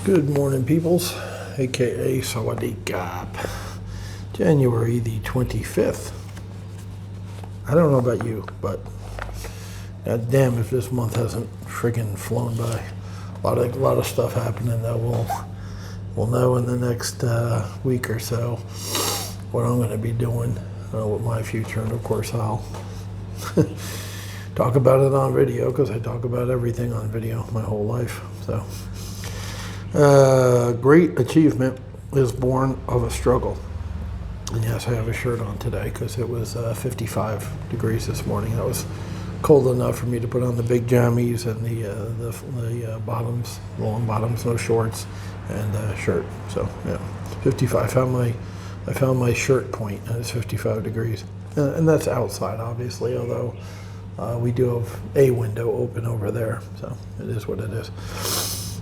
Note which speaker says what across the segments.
Speaker 1: Good morning, peoples, aka Sawadee Gap. January the 25th. I don't know about you, but god damn if this month hasn't friggin' flown by. A lot of stuff happening that we'll know in the next week or so what I'm going to be doing with my future, and of course I'll talk about it on video because I talk about everything on video my whole life. So. Great achievement is born of a struggle. And yes, I have a shirt on today because it was 55 degrees this morning. That was cold enough for me to put on the big jammies and the bottoms, long bottoms, no shorts, and a shirt. So yeah, 55. I found my shirt point, and it's 55 degrees, and that's outside, obviously. Although we do have a window open over there, so it is what it is.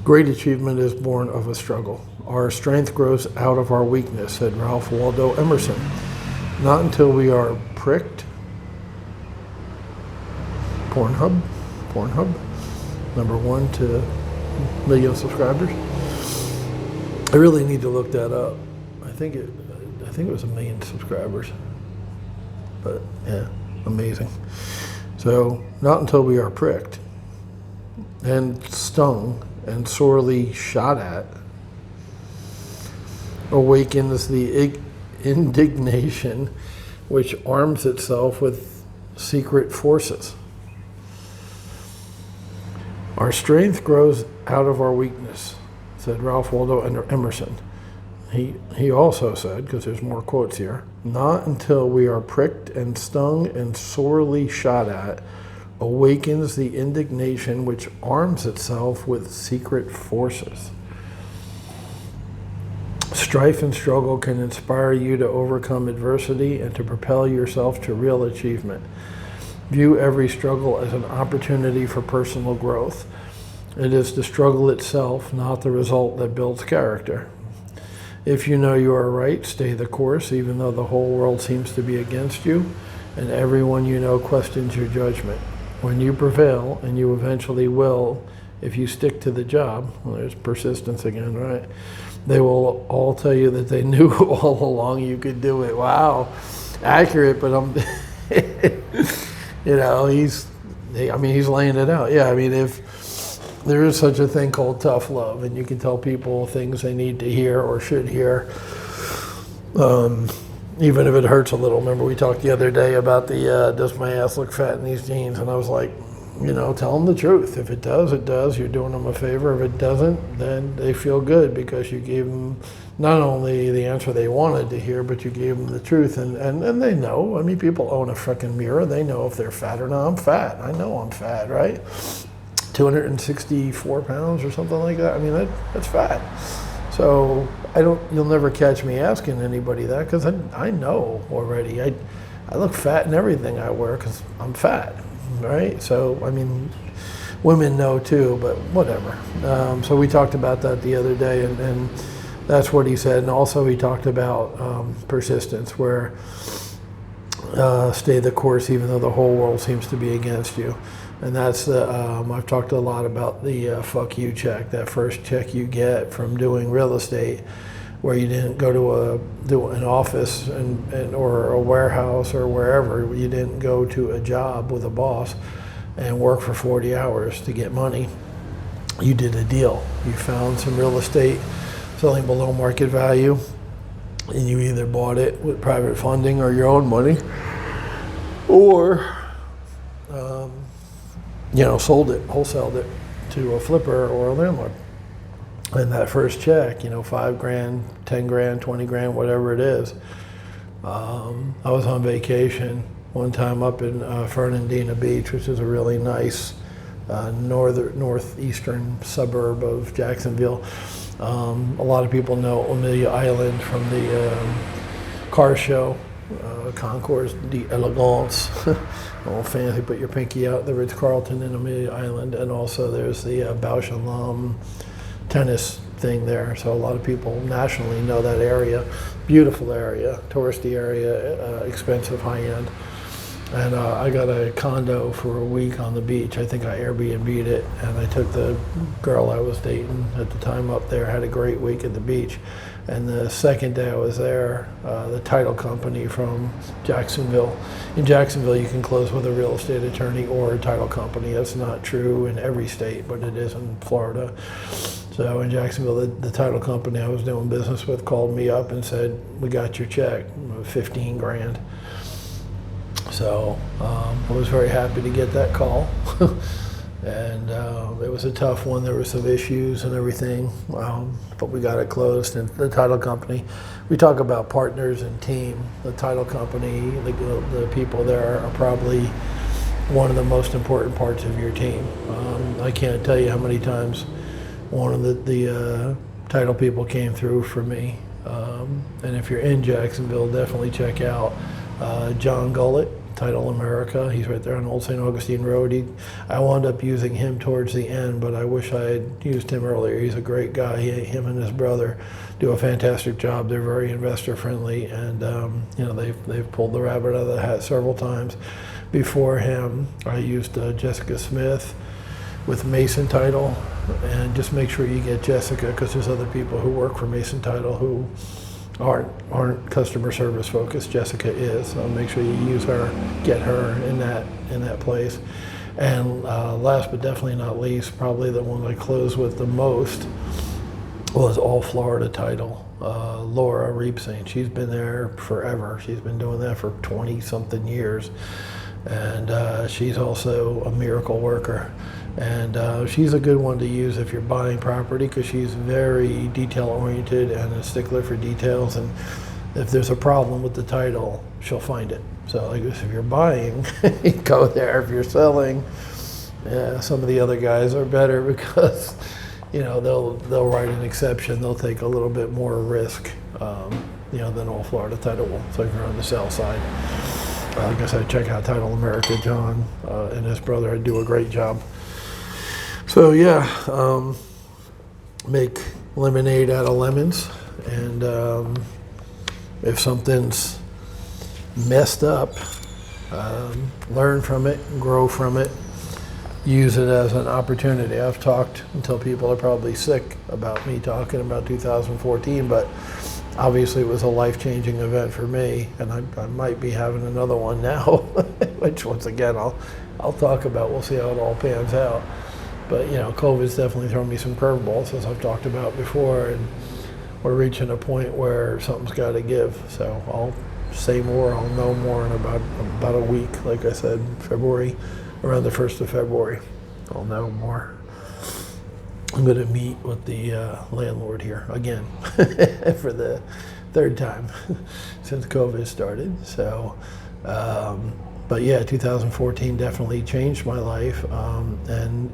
Speaker 1: Great achievement is born of a struggle. Our strength grows out of our weakness, said Ralph Waldo Emerson. Not until we are pricked. Pornhub, #1 to million subscribers. I really need to look that up. I think it was 1 million subscribers. But yeah, amazing. So not until we are pricked and stung and sorely shot at awakens the indignation which arms itself with secret forces. Our strength grows out of our weakness, said Ralph Waldo Emerson. He also said, because there's more quotes here, not until we are pricked and stung and sorely shot at awakens the indignation which arms itself with secret forces. Strife and struggle can inspire you to overcome adversity and to propel yourself to real achievement. View every struggle as an opportunity for personal growth. It is the struggle itself, not the result, that builds character. If you know you are right, stay the course, even though the whole world seems to be against you and everyone you know questions your judgment. When you prevail, and you eventually will, if you stick to the job, well, there's persistence again, right? They will all tell you that they knew all along you could do it. Wow, accurate, but he's laying it out. Yeah, I mean, if there is such a thing called tough love, and you can tell people things they need to hear or should hear, even if it hurts a little. Remember we talked the other day about does my ass look fat in these jeans? And I was like, tell them the truth. If it does, it does. You're doing them a favor. If it doesn't, then they feel good because you gave them not only the answer they wanted to hear, but you gave them the truth. And they know. I mean, people own a freaking mirror. They know if they're fat or not. I'm fat. I know I'm fat, right? 264 pounds or something like that. I mean, that's fat. So you'll never catch me asking anybody that because I know already. I look fat in everything I wear because I'm fat, right? So, I mean, women know too, but whatever. So we talked about that the other day, and that's what he said. And also he talked about persistence, where stay the course even though the whole world seems to be against you. And that's I've talked a lot about the fuck you check, that first check you get from doing real estate, where you didn't go to an office or a warehouse or wherever. You didn't go to a job with a boss and work for 40 hours to get money. You did a deal. You found some real estate selling below market value, and you either bought it with private funding or your own money, or sold it, wholesaled it to a flipper or a landlord. And that first check, $5 grand, 10 grand, 20 grand, whatever it is. I was on vacation one time up in Fernandina Beach, which is a really nice northeastern suburb of Jacksonville. A lot of people know Amelia Island from the car show, Concours d'Elegance. All fancy, put your pinky out, the Ritz-Carlton in Amelia Island, and also there's the Bausch & Lomb tennis thing there. So a lot of people nationally know that area. Beautiful area, touristy area, expensive, high-end. And I got a condo for a week on the beach. I think I Airbnb'd it, and I took the girl I was dating at the time up there, had a great week at the beach. And the second day I was there, the title company from Jacksonville. In Jacksonville, you can close with a real estate attorney or a title company. That's not true in every state, but it is in Florida. So in Jacksonville, the title company I was doing business with called me up and said, "We got your check, 15 grand." So I was very happy to get that call. And it was a tough one. There were some issues and everything, but we got it closed. And the title company, we talk about partners and team. The title company, the people there are probably one of the most important parts of your team. I can't tell you how many times one of the title people came through for me. And if you're in Jacksonville, definitely check out John Gullett, Title America. He's right there on Old St. Augustine Road. I wound up using him towards the end, but I wish I had used him earlier. He's a great guy. Him and his brother do a fantastic job. They're very investor friendly, and they've pulled the rabbit out of the hat several times. Before him, I used Jessica Smith with Mason Title, and just make sure you get Jessica, because there's other people who work for Mason Title who aren't customer service focused. Jessica is, so make sure you use her, get her in that place. And last but definitely not least, probably the one I closed with the most was All Florida Title. Laura Reepsing. She's been there forever. She's been doing that for 20 something years, and she's also a miracle worker. And she's a good one to use if you're buying property, because she's very detail oriented and a stickler for details. And if there's a problem with the title, she'll find it. So like if you're buying, you go there. If you're selling, some of the other guys are better because they'll write an exception. They'll take a little bit more risk than All Florida Title will. So if you're on the sell side, like I said, check out Title America. John and his brother do a great job. So make lemonade out of lemons, and if something's messed up, learn from it, grow from it, use it as an opportunity. I've talked until people are probably sick about me talking about 2014, but obviously it was a life-changing event for me, and I might be having another one now, which once again I'll talk about. We'll see how it all pans out. But COVID's definitely thrown me some curveballs, as I've talked about before, and we're reaching a point where something's got to give. So I'll say more, I'll know more in about a week. Like I said, around the 1st of February, I'll know more. I'm going to meet with the landlord here again for the third time since COVID started. So. But yeah, 2014 definitely changed my life, and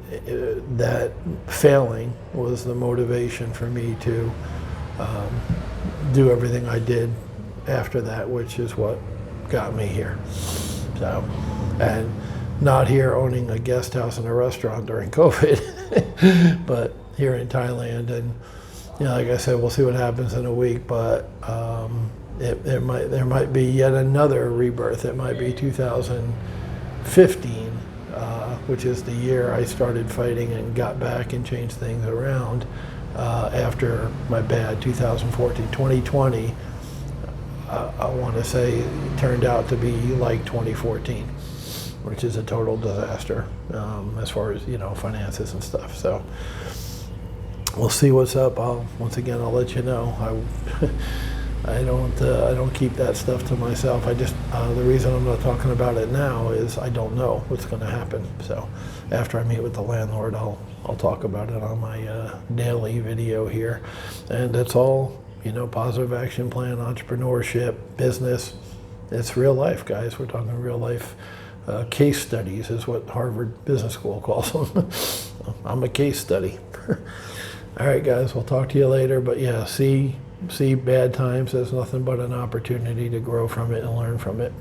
Speaker 1: that failing was the motivation for me to do everything I did after that, which is what got me here. So, and not here owning a guest house and a restaurant during COVID, but here in Thailand. And like I said, we'll see what happens in a week, but there might be yet another rebirth. It might be 2015, which is the year I started fighting and got back and changed things around after my bad 2014. 2020, I want to say, turned out to be like 2014, which is a total disaster as far as finances and stuff. So we'll see what's up. I'll let you know. I don't keep that stuff to myself. The reason I'm not talking about it now is I don't know what's going to happen. So after I meet with the landlord, I'll talk about it on my daily video here. And it's all, positive action plan, entrepreneurship, business. It's real life, guys. We're talking real life case studies is what Harvard Business School calls them. I'm a case study. All right, guys, we'll talk to you later. But yeah, see bad times as nothing but an opportunity to grow from it and learn from it.